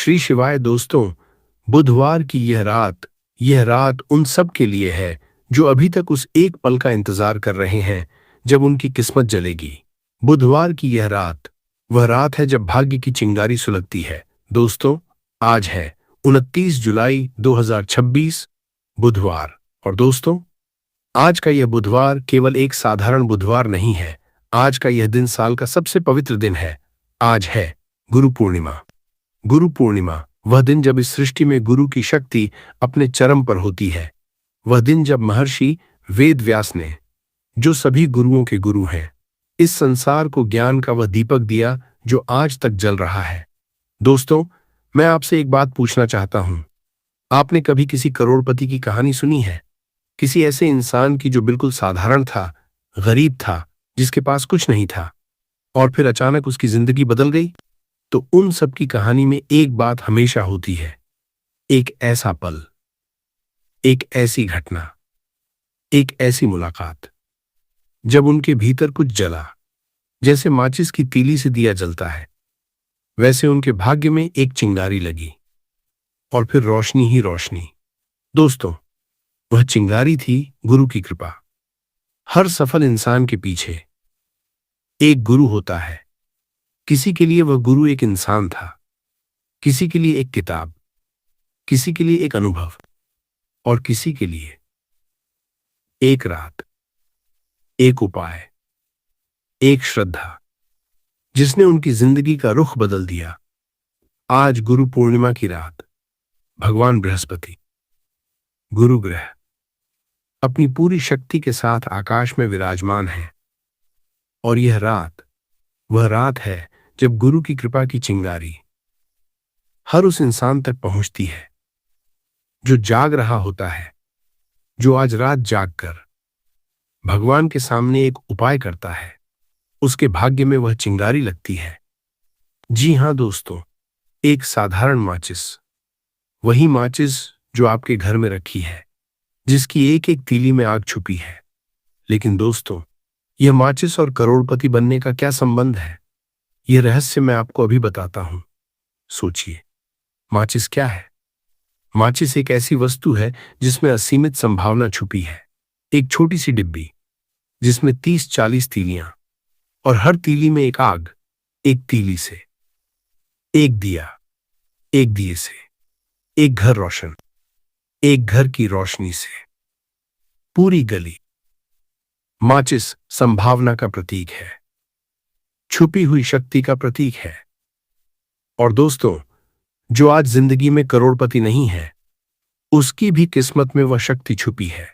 श्री शिवाय दोस्तों, बुधवार की यह रात उन सब के लिए है जो अभी तक उस एक पल का इंतजार कर रहे हैं जब उनकी किस्मत जलेगी। बुधवार की यह रात वह रात है जब भाग्य की चिंगारी सुलगती है। दोस्तों, आज है 29 जुलाई 2026, बुधवार। और दोस्तों, आज का यह बुधवार केवल एक साधारण बुधवार नहीं है। आज का यह दिन साल का सबसे पवित्र दिन है। आज है गुरु पूर्णिमा। गुरु पूर्णिमा वह दिन जब इस सृष्टि में गुरु की शक्ति अपने चरम पर होती है। वह दिन जब महर्षि वेद व्यास ने, जो सभी गुरुओं के गुरु हैं, इस संसार को ज्ञान का वह दीपक दिया जो आज तक जल रहा है। दोस्तों, मैं आपसे एक बात पूछना चाहता हूं। आपने कभी किसी करोड़पति की कहानी सुनी है? किसी ऐसे इंसान की जो बिल्कुल साधारण था, गरीब था, जिसके पास कुछ नहीं था, और फिर अचानक उसकी जिंदगी बदल गई? तो उन सब की कहानी में एक बात हमेशा होती है। एक ऐसा पल, एक ऐसी घटना, एक ऐसी मुलाकात जब उनके भीतर कुछ जला। जैसे माचिस की तीली से दिया जलता है, वैसे उनके भाग्य में एक चिंगारी लगी, और फिर रोशनी ही रोशनी। दोस्तों, वह चिंगारी थी गुरु की कृपा। हर सफल इंसान के पीछे एक गुरु होता है। किसी के लिए वह गुरु एक इंसान था, किसी के लिए एक किताब, किसी के लिए एक अनुभव, और किसी के लिए एक रात, एक उपाय, एक श्रद्धा, जिसने उनकी जिंदगी का रुख बदल दिया। आज गुरु पूर्णिमा की रात, भगवान बृहस्पति, गुरु ग्रह, अपनी पूरी शक्ति के साथ आकाश में विराजमान है। और यह रात वह रात है जब गुरु की कृपा की चिंगारी हर उस इंसान तक पहुंचती है जो जाग रहा होता है, जो आज रात जागकर भगवान के सामने एक उपाय करता है। उसके भाग्य में वह चिंगारी लगती है। जी हां दोस्तों, एक साधारण माचिस, वही माचिस जो आपके घर में रखी है, जिसकी एक एक तीली में आग छुपी है। लेकिन दोस्तों, यह माचिस और करोड़पति बनने का क्या संबंध है? यह रहस्य मैं आपको अभी बताता हूं। सोचिए, माचिस क्या है? माचिस एक ऐसी वस्तु है जिसमें असीमित संभावना छुपी है। एक छोटी सी डिब्बी जिसमें 30-40 तीलियां, और हर तीली में एक आग। एक तीली से एक दिया, एक दिए से एक घर रोशन, एक घर की रोशनी से पूरी गली। माचिस संभावना का प्रतीक है, छुपी हुई शक्ति का प्रतीक है। और दोस्तों, जो आज जिंदगी में करोड़पति नहीं है, उसकी भी किस्मत में वह शक्ति छुपी है,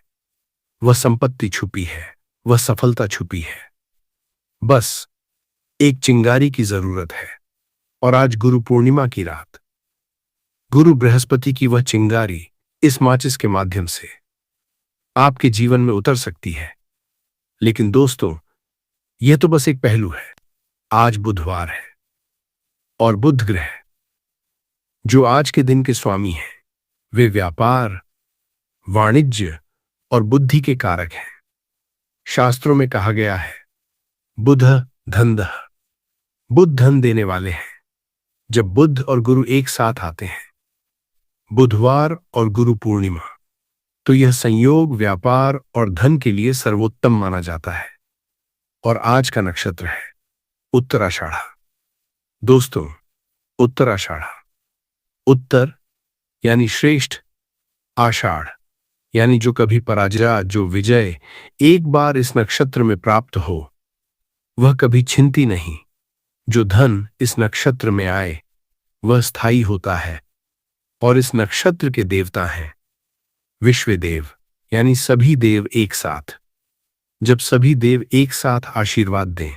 वह संपत्ति छुपी है, वह सफलता छुपी है। बस एक चिंगारी की जरूरत है। और आज गुरु पूर्णिमा की रात, गुरु बृहस्पति की वह चिंगारी इस माचिस के माध्यम से आपके जीवन में उतर सकती है। लेकिन दोस्तों, यह तो बस एक पहलू है। आज बुधवार है, और बुध ग्रह, जो आज के दिन के स्वामी हैं, वे व्यापार, वाणिज्य और बुद्धि के कारक हैं। शास्त्रों में कहा गया है, बुध धनदः, बुध धन देने वाले हैं। जब बुध और गुरु एक साथ आते हैं, बुधवार और गुरु पूर्णिमा, तो यह संयोग व्यापार और धन के लिए सर्वोत्तम माना जाता है। और आज का नक्षत्र है उत्तराषाढ़ा। दोस्तों, उत्तराषाढ़ा, उत्तर यानी श्रेष्ठ, आषाढ़ यानी जो कभी पराजय, जो विजय एक बार इस नक्षत्र में प्राप्त हो, वह कभी छिनती नहीं। जो धन इस नक्षत्र में आए, वह स्थायी होता है। और इस नक्षत्र के देवता हैं विश्वदेव, यानी सभी देव एक साथ। जब सभी देव एक साथ आशीर्वाद दें,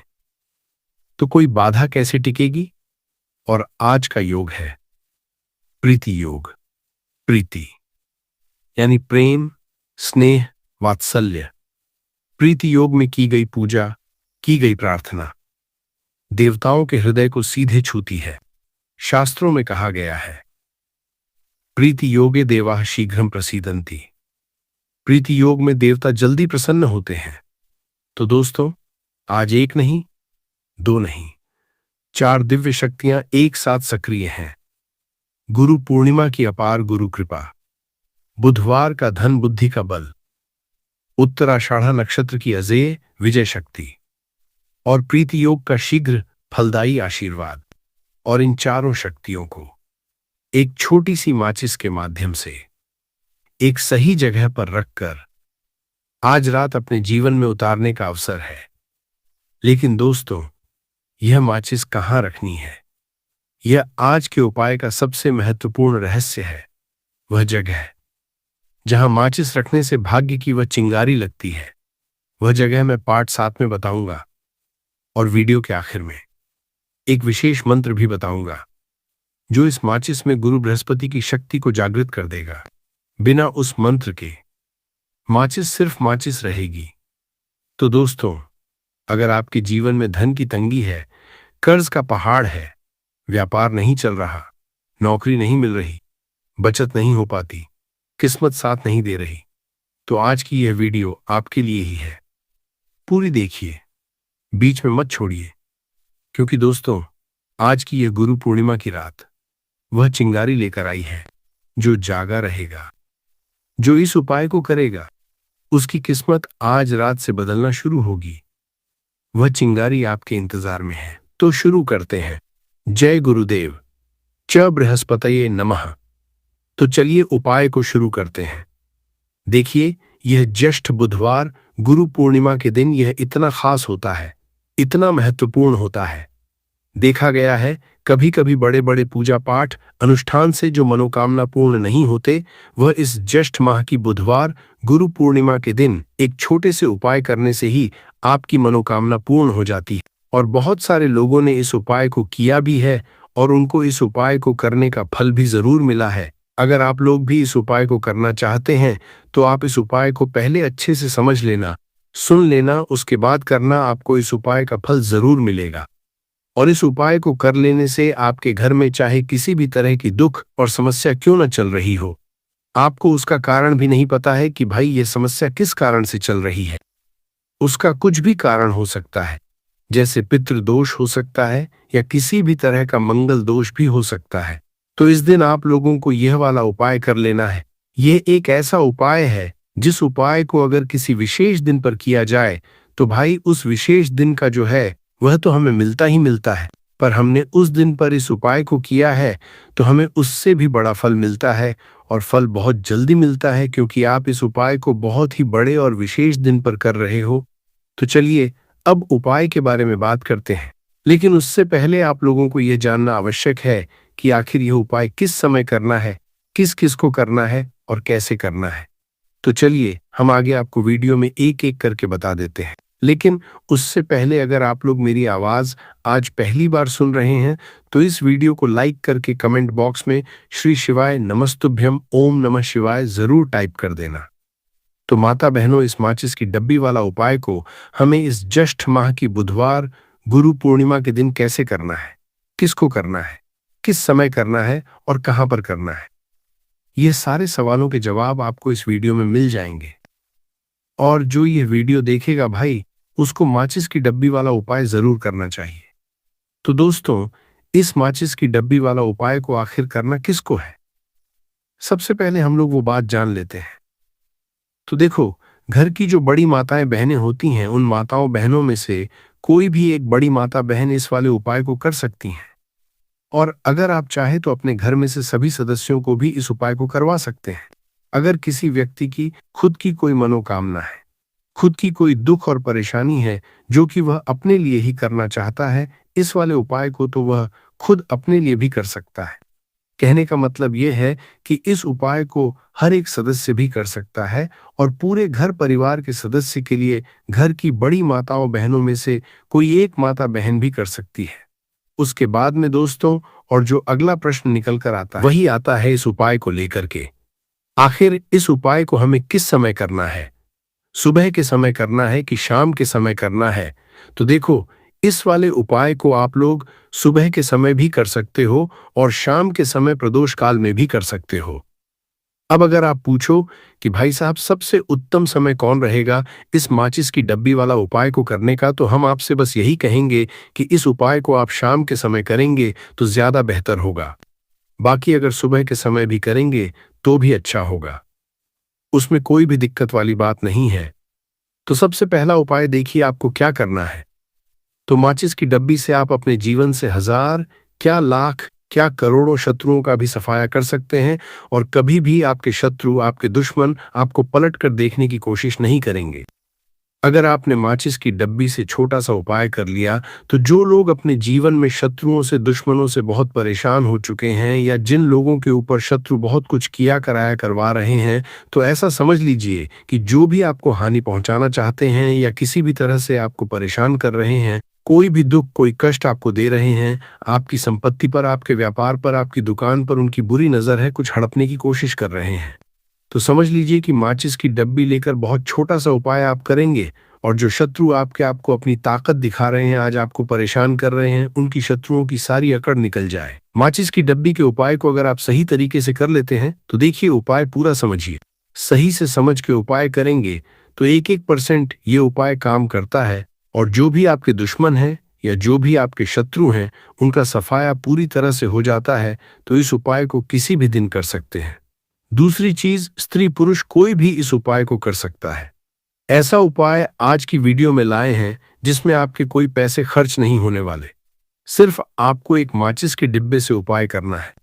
तो कोई बाधा कैसे टिकेगी? और आज का योग है प्रीति योग। प्रीति यानी प्रेम, स्नेह, वात्सल्य। प्रीति योग में की गई पूजा, की गई प्रार्थना देवताओं के हृदय को सीधे छूती है। शास्त्रों में कहा गया है, प्रीति योगे देवाः शीघ्रं प्रसीदन्ति। प्रीति योग में देवता जल्दी प्रसन्न होते हैं। तो दोस्तों, आज एक नहीं, दो नहीं, 4 दिव्य शक्तियां एक साथ सक्रिय हैं। गुरु पूर्णिमा की अपार गुरु कृपा, बुधवार का धन बुद्धि का बल, उत्तराषाढ़ा नक्षत्र की अजेय विजय शक्ति और प्रीति योग का शीघ्र फलदायी आशीर्वाद। और इन चारों शक्तियों को एक छोटी सी माचिस के माध्यम से एक सही जगह पर रखकर आज रात अपने जीवन में उतारने का अवसर है। लेकिन दोस्तों, यह माचिस कहां रखनी है, यह आज के उपाय का सबसे महत्वपूर्ण रहस्य है। वह जगह जहां माचिस रखने से भाग्य की वह चिंगारी लगती है, वह जगह मैं पार्ट 7 में बताऊंगा। और वीडियो के आखिर में एक विशेष मंत्र भी बताऊंगा जो इस माचिस में गुरु बृहस्पति की शक्ति को जागृत कर देगा। बिना उस मंत्र के माचिस सिर्फ माचिस रहेगी। तो दोस्तों, अगर आपके जीवन में धन की तंगी है, कर्ज का पहाड़ है, व्यापार नहीं चल रहा, नौकरी नहीं मिल रही, बचत नहीं हो पाती, किस्मत साथ नहीं दे रही, तो आज की यह वीडियो आपके लिए ही है। पूरी देखिए, बीच में मत छोड़िए, क्योंकि दोस्तों, आज की यह गुरु पूर्णिमा की रात वह चिंगारी लेकर आई है जो जागा रहेगा। जो इस उपाय को करेगा उसकी किस्मत आज रात से बदलना शुरू होगी। वह चिंगारी आपके इंतजार में है। तो शुरू करते हैं। जय गुरुदेव। च बृहस्पतये नमः। तो चलिए उपाय को शुरू करते हैं। देखिए, यह ज्येष्ठ बुधवार गुरु पूर्णिमा के दिन यह इतना खास होता है, इतना महत्वपूर्ण होता है। देखा गया है कभी कभी बड़े बड़े पूजा पाठ अनुष्ठान से जो मनोकामना पूर्ण नहीं होते, वह इस ज्येष्ठ माह की बुधवार गुरु पूर्णिमा के दिन एक छोटे से उपाय करने से ही आपकी मनोकामना पूर्ण हो जाती है। और बहुत सारे लोगों ने इस उपाय को किया भी है और उनको इस उपाय को करने का फल भी जरूर मिला है। अगर आप लोग भी इस उपाय को करना चाहते हैं तो आप इस उपाय को पहले अच्छे से समझ लेना, सुन लेना, उसके बाद करना। आपको इस उपाय का फल जरूर मिलेगा। और इस उपाय को कर लेने से आपके घर में चाहे किसी भी तरह की दुख और समस्या क्यों न चल रही हो, आपको उसका कारण भी नहीं पता है कि भाई ये समस्या किस कारण से चल रही है। उसका कुछ भी कारण हो सकता है, जैसे पितृदोष हो सकता है या किसी भी तरह का मंगल दोष भी हो सकता है। तो इस दिन आप लोगों को यह वाला उपाय कर लेना है। यह एक ऐसा उपाय है जिस उपाय को अगर किसी विशेष दिन पर किया जाए तो भाई उस विशेष दिन का जो है वह तो हमें मिलता ही मिलता है, पर हमने उस दिन पर इस उपाय को किया है तो हमें उससे भी बड़ा फल मिलता है। और फल बहुत जल्दी मिलता है क्योंकि आप इस उपाय को बहुत ही बड़े और विशेष दिन पर कर रहे हो। तो चलिए अब उपाय के बारे में बात करते हैं। लेकिन उससे पहले आप लोगों को यह जानना आवश्यक है कि आखिर यह उपाय किस समय करना है, किस किस को करना है और कैसे करना है। तो चलिए हम आगे आपको वीडियो में एक एक करके बता देते हैं। लेकिन उससे पहले अगर आप लोग मेरी आवाज आज पहली बार सुन रहे हैं तो इस वीडियो को लाइक करके कमेंट बॉक्स में श्री शिवाय नमस्तुभ्यम ओम नमः शिवाय जरूर टाइप कर देना। तो माता बहनों, इस माचिस की डब्बी वाला उपाय को हमें इस ज्येष्ठ माह की बुधवार गुरु पूर्णिमा के दिन कैसे करना है, किसको करना है, किस समय करना है और कहां पर करना है, ये सारे सवालों के जवाब आपको इस वीडियो में मिल जाएंगे। और जो ये वीडियो देखेगा भाई, उसको माचिस की डब्बी वाला उपाय जरूर करना चाहिए। तो दोस्तों, इस माचिस की डब्बी वाला उपाय को आखिर करना किसको है, सबसे पहले हम लोग वो बात जान लेते हैं। तो देखो, घर की जो बड़ी माताएं बहनें होती हैं, उन माताओं बहनों में से कोई भी एक बड़ी माता बहन इस वाले उपाय को कर सकती हैं। और अगर आप चाहे तो अपने घर में से सभी सदस्यों को भी इस उपाय को करवा सकते हैं। अगर किसी व्यक्ति की खुद की कोई मनोकामना है, खुद की कोई दुख और परेशानी है जो कि वह अपने लिए ही करना चाहता है, इस वाले उपाय को तो वह खुद अपने लिए भी कर सकता है। कहने का मतलब यह है कि इस उपाय को हर एक सदस्य भी कर सकता है और पूरे घर परिवार के सदस्य के लिए घर की बड़ी माताओं बहनों में से कोई एक माता बहन भी कर सकती है। उसके बाद में दोस्तों, और जो अगला प्रश्न निकल कर आता है वही आता है इस उपाय को लेकर के, आखिर इस उपाय को हमें किस समय करना है, सुबह के समय करना है कि शाम के समय करना है। तो देखो, इस वाले उपाय को आप लोग सुबह के समय भी कर सकते हो और शाम के समय प्रदोष काल में भी कर सकते हो। अब अगर आप पूछो कि भाई साहब सबसे उत्तम समय कौन रहेगा इस माचिस की डब्बी वाला उपाय को करने का, तो हम आपसे बस यही कहेंगे कि इस उपाय को आप शाम के समय करेंगे तो ज्यादा बेहतर होगा। बाकी अगर सुबह के समय भी करेंगे तो भी अच्छा होगा, उसमें कोई भी दिक्कत वाली बात नहीं है। तो सबसे पहला उपाय देखिए आपको क्या करना है। तो माचिस की डब्बी से आप अपने जीवन से हजार, क्या लाख, क्या करोड़ों शत्रुओं का भी सफाया कर सकते हैं, और कभी भी आपके शत्रु, आपके दुश्मन आपको पलट कर देखने की कोशिश नहीं करेंगे। अगर आपने माचिस की डब्बी से छोटा सा उपाय कर लिया, तो जो लोग अपने जीवन में शत्रुओं से, दुश्मनों से बहुत परेशान हो चुके हैं, या जिन लोगों के ऊपर शत्रु बहुत कुछ किया कराया करवा रहे हैं, तो ऐसा समझ लीजिए कि जो भी आपको हानि पहुंचाना चाहते हैं या किसी भी तरह से आपको परेशान कर रहे हैं, कोई भी दुख, कोई कष्ट आपको दे रहे हैं, आपकी संपत्ति पर, आपके व्यापार पर, आपकी दुकान पर उनकी बुरी नजर है, कुछ हड़पने की कोशिश कर रहे हैं, तो समझ लीजिए कि माचिस की डब्बी लेकर बहुत छोटा सा उपाय आप करेंगे, और जो शत्रु आपको अपनी ताकत दिखा रहे हैं, आज आपको परेशान कर रहे हैं, उनकी शत्रुओं की सारी अकड़ निकल जाए। माचिस की डब्बी के उपाय को अगर आप सही तरीके से कर लेते हैं तो देखिए उपाय पूरा समझिए। सही से समझ के उपाय करेंगे तो 1-1% ये उपाय काम करता है, और जो भी आपके दुश्मन हैं या जो भी आपके शत्रु हैं, उनका सफाया पूरी तरह से हो जाता है। तो इस उपाय को किसी भी दिन कर सकते हैं। दूसरी चीज, स्त्री पुरुष कोई भी इस उपाय को कर सकता है। ऐसा उपाय आज की वीडियो में लाए हैं जिसमें आपके कोई पैसे खर्च नहीं होने वाले। सिर्फ आपको एक माचिस के डिब्बे से उपाय करना है।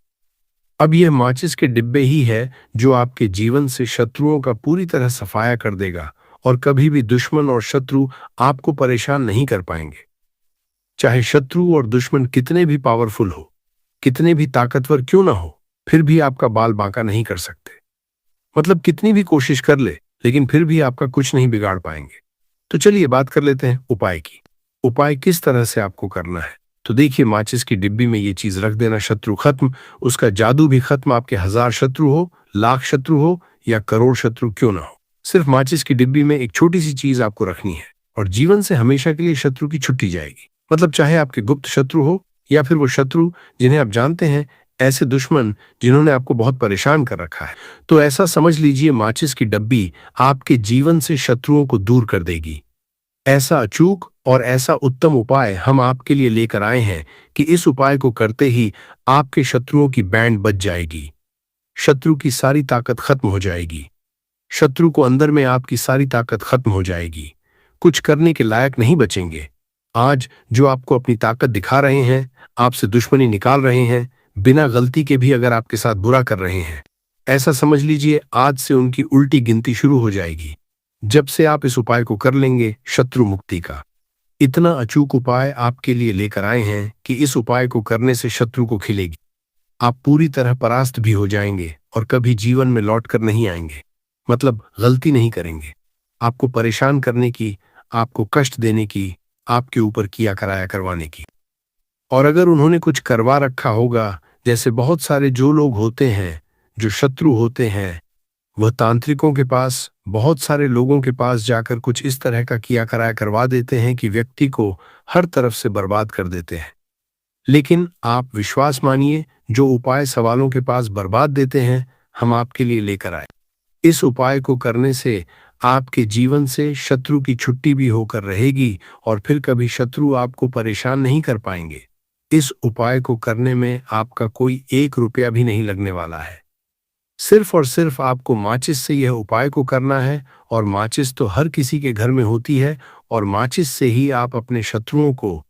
अब यह माचिस के डिब्बे ही है जो आपके जीवन से शत्रुओं का पूरी तरह सफाया कर देगा, और कभी भी दुश्मन और शत्रु आपको परेशान नहीं कर पाएंगे। चाहे शत्रु और दुश्मन कितने भी पावरफुल हो, कितने भी ताकतवर क्यों ना हो, फिर भी आपका बाल बांका नहीं कर सकते। मतलब कितनी भी कोशिश कर ले, लेकिन फिर भी आपका कुछ नहीं बिगाड़ पाएंगे। तो चलिए बात कर लेते हैं उपाय की। उपाय किस तरह से आपको करना है। तो देखिए, माचिस की डिब्बी में ये चीज रख देना, शत्रु खत्म, उसका जादू भी खत्म। आपके 1000 शत्रु हो, लाख शत्रु हो, या करोड़ शत्रु क्यों ना हो, सिर्फ माचिस की डिब्बी में एक छोटी सी चीज आपको रखनी है, और जीवन से हमेशा के लिए शत्रु की छुट्टी जाएगी। मतलब चाहे आपके गुप्त शत्रु हो, या फिर वो शत्रु जिन्हें आप जानते हैं, ऐसे दुश्मन जिन्होंने आपको बहुत परेशान कर रखा है, तो ऐसा समझ लीजिए माचिस की डब्बी आपके जीवन से शत्रुओं को दूर कर देगी। ऐसा अचूक और ऐसा उत्तम उपाय हम आपके लिए लेकर आए हैं कि इस उपाय को करते ही आपके शत्रुओं की बैंड बज जाएगी, शत्रु की सारी ताकत खत्म हो जाएगी, शत्रु को अंदर में आपकी सारी ताकत खत्म हो जाएगी, कुछ करने के लायक नहीं बचेंगे। आज जो आपको अपनी ताकत दिखा रहे हैं, आपसे दुश्मनी निकाल रहे हैं, बिना गलती के भी अगर आपके साथ बुरा कर रहे हैं, ऐसा समझ लीजिए आज से उनकी उल्टी गिनती शुरू हो जाएगी। जब से आप इस उपाय को कर लेंगे, शत्रु मुक्ति का इतना अचूक उपाय आपके लिए लेकर आए हैं कि इस उपाय को करने से शत्रु को खिलेगी, आप पूरी तरह परास्त भी हो जाएंगे, और कभी जीवन में लौट कर नहीं आएंगे। मतलब गलती नहीं करेंगे, आपको परेशान करने की, आपको कष्ट देने की, आपके ऊपर किया कराया करवाने की। और अगर उन्होंने कुछ करवा रखा होगा, जैसे बहुत सारे जो लोग होते हैं, जो शत्रु होते हैं, वह तांत्रिकों के पास, बहुत सारे लोगों के पास जाकर कुछ इस तरह का किया कराया करवा देते हैं कि व्यक्ति को हर तरफ से बर्बाद कर देते हैं। लेकिन आप विश्वास मानिए, जो उपाय सवालों के पास बर्बाद देते हैं, हम आपके लिए लेकर आए। इस उपाय को करने से आपके जीवन से शत्रु की छुट्टी भी होकर रहेगी, और फिर कभी शत्रु आपको परेशान नहीं कर पाएंगे। इस उपाय को करने में आपका कोई 1 रुपया भी नहीं लगने वाला है। सिर्फ और सिर्फ आपको माचिस से यह उपाय को करना है, और माचिस तो हर किसी के घर में होती है, और माचिस से ही आप अपने शत्रुओं को,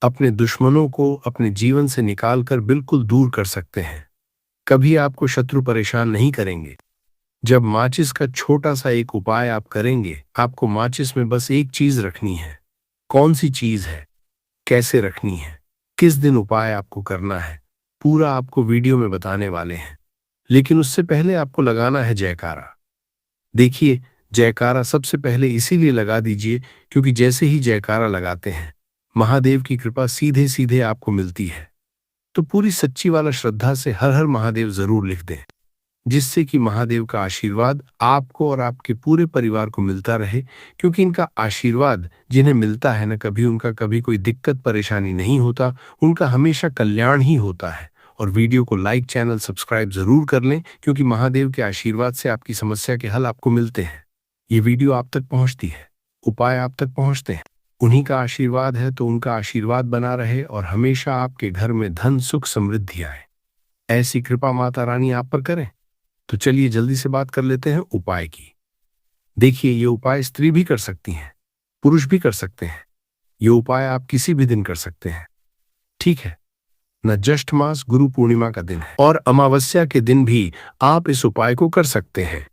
अपने दुश्मनों को अपने जीवन से निकालकर बिल्कुल दूर कर सकते हैं। कभी आपको शत्रु परेशान नहीं करेंगे। जब माचिस का छोटा सा एक उपाय आप करेंगे, आपको माचिस में बस एक चीज रखनी है। कौन सी चीज है, कैसे रखनी है, किस दिन उपाय आपको करना है, पूरा आपको वीडियो में बताने वाले हैं। लेकिन उससे पहले आपको लगाना है जयकारा। देखिए, जयकारा सबसे पहले इसीलिए लगा दीजिए क्योंकि जैसे ही जयकारा लगाते हैं, महादेव की कृपा सीधे सीधे आपको मिलती है। तो पूरी सच्ची वाला श्रद्धा से हर हर महादेव जरूर लिख दें, जिससे कि महादेव का आशीर्वाद आपको और आपके पूरे परिवार को मिलता रहे। क्योंकि इनका आशीर्वाद जिन्हें मिलता है ना, कभी उनका कभी कोई दिक्कत परेशानी नहीं होता, उनका हमेशा कल्याण ही होता है। और वीडियो को लाइक, चैनल सब्सक्राइब जरूर कर लें, क्योंकि महादेव के आशीर्वाद से आपकी समस्या के हल आपको मिलते हैं। ये वीडियो आप तक पहुंचती है, उपाय आप तक पहुंचते हैं, उन्हीं का आशीर्वाद है। तो उनका आशीर्वाद बना रहे और हमेशा आपके घर में धन, सुख, समृद्धि आए। ऐसी कृपा माता रानी आप पर करें। तो चलिए जल्दी से बात कर लेते हैं उपाय की। देखिए, ये उपाय स्त्री भी कर सकती हैं, पुरुष भी कर सकते हैं। ये उपाय आप किसी भी दिन कर सकते हैं, ठीक है न। ज्येष्ठ मास गुरु पूर्णिमा का दिन है और अमावस्या के दिन भी आप इस उपाय को कर सकते हैं।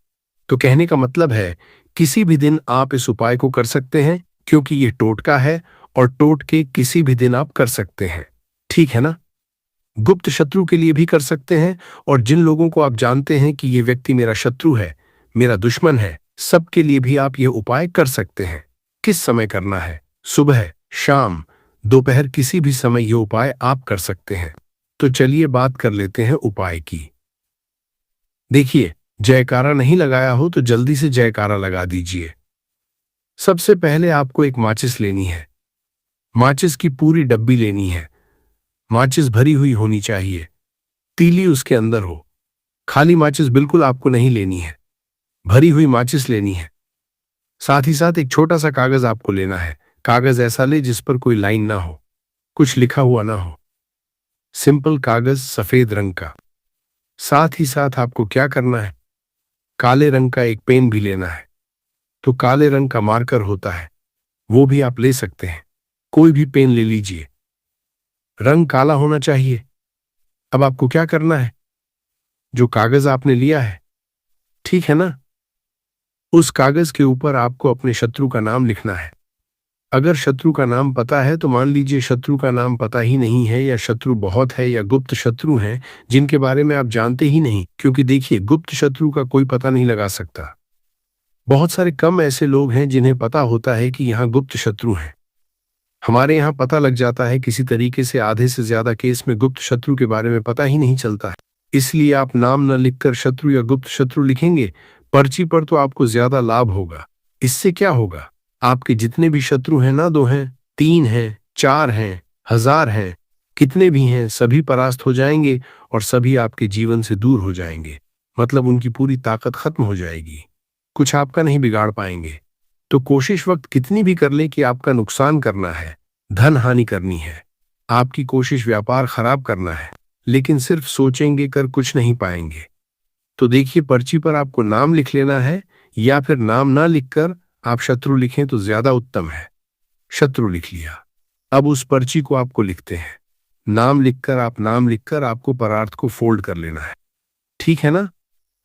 तो कहने का मतलब है किसी भी दिन आप इस उपाय को कर सकते हैं, क्योंकि ये टोटका है और टोटके किसी भी दिन आप कर सकते हैं, ठीक है ना। गुप्त शत्रु के लिए भी कर सकते हैं, और जिन लोगों को आप जानते हैं कि ये व्यक्ति मेरा शत्रु है, मेरा दुश्मन है, सबके लिए भी आप ये उपाय कर सकते हैं। किस समय करना है? सुबह, शाम, दोपहर, किसी भी समय ये उपाय आप कर सकते हैं। तो चलिए बात कर लेते हैं उपाय की। देखिए, जयकारा नहीं लगाया हो तो जल्दी से जयकारा लगा दीजिए। सबसे पहले आपको एक माचिस लेनी है। माचिस की पूरी डब्बी लेनी है। माचिस भरी हुई होनी चाहिए, तीली उसके अंदर हो। खाली माचिस बिल्कुल आपको नहीं लेनी है, भरी हुई माचिस लेनी है। साथ ही साथ एक छोटा सा कागज आपको लेना है। कागज ऐसा ले जिस पर कोई लाइन ना हो, कुछ लिखा हुआ ना हो, सिंपल कागज सफेद रंग का। साथ ही साथ आपको क्या करना है, काले रंग का एक पेन भी लेना है। तो काले रंग का मार्कर होता है, वो भी आप ले सकते हैं, कोई भी पेन ले लीजिए, रंग काला होना चाहिए। अब आपको क्या करना है, जो कागज आपने लिया है, ठीक है ना, उस कागज के ऊपर आपको अपने शत्रु का नाम लिखना है। अगर शत्रु का नाम पता है तो मान लीजिए, शत्रु का नाम पता ही नहीं है, या शत्रु बहुत है, या गुप्त शत्रु हैं जिनके बारे में आप जानते ही नहीं, क्योंकि देखिए, गुप्त शत्रु का कोई पता नहीं लगा सकता। बहुत सारे कम ऐसे लोग हैं जिन्हें पता होता है कि यहाँ गुप्त शत्रु हैं। हमारे यहाँ पता लग जाता है किसी तरीके से, आधे से ज्यादा केस में गुप्त शत्रु के बारे में पता ही नहीं चलता है। इसलिए आप नाम न लिखकर शत्रु या गुप्त शत्रु लिखेंगे पर्ची पर तो आपको ज्यादा लाभ होगा। इससे क्या होगा, आपके जितने भी शत्रु हैं ना, 2 हैं, 3 हैं, 4 हैं, 1000 हैं, कितने भी हैं, सभी परास्त हो जाएंगे और सभी आपके जीवन से दूर हो जाएंगे। मतलब उनकी पूरी ताकत खत्म हो जाएगी, कुछ आपका नहीं बिगाड़ पाएंगे। तो कोशिश वक्त कितनी भी कर ले कि आपका नुकसान करना है, धन हानि करनी है, आपकी कोशिश व्यापार खराब करना है, लेकिन सिर्फ सोचेंगे कर कुछ नहीं पाएंगे। तो देखिए, पर्ची पर आपको नाम लिख लेना है, या फिर नाम ना लिखकर आप शत्रु लिखें तो ज्यादा उत्तम है। शत्रु लिख लिया, अब उस पर्ची को आपको लिखते हैं। नाम लिखकर आपको परार्थ को फोल्ड कर लेना है, ठीक है ना,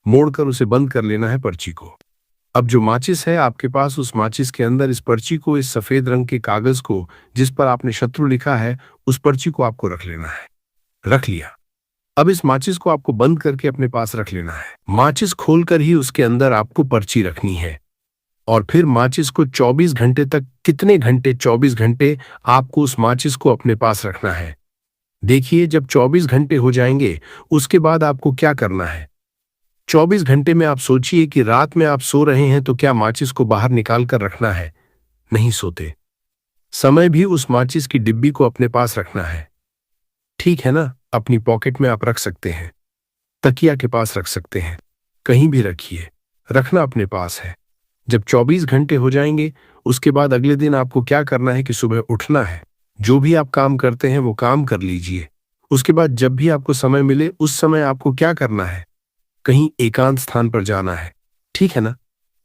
मोड़कर उसे बंद कर लेना है पर्ची को। अब जो माचिस है आपके पास, उस माचिस के अंदर इस पर्ची को, इस सफेद रंग के कागज को जिस पर आपने शत्रु लिखा है, उस पर्ची को आपको रख लेना है। रख लिया, अब इस माचिस को आपको बंद करके अपने पास रख लेना है। माचिस खोलकर ही उसके अंदर आपको पर्ची रखनी है, और फिर माचिस को 24 घंटे तक, कितने घंटे, 24 घंटे आपको उस माचिस को अपने पास रखना है। देखिए, जब 24 घंटे हो जाएंगे, उसके बाद आपको क्या करना है, 24 घंटे में आप सोचिए कि रात में आप सो रहे हैं तो क्या माचिस को बाहर निकाल कर रखना है? नहीं सोते। समय भी उस माचिस की डिब्बी को अपने पास रखना है, ठीक है ना। अपनी पॉकेट में आप रख सकते हैं, तकिया के पास रख सकते हैं, कहीं भी रखिए, रखना अपने पास है। जब 24 घंटे हो जाएंगे, उसके बाद अगले दिन आपको क्या करना है कि सुबह उठना है, जो भी आप काम करते हैं वो काम कर लीजिए। उसके बाद जब भी आपको समय मिले, उस समय आपको क्या करना है, कहीं एकांत स्थान पर जाना है, ठीक है ना।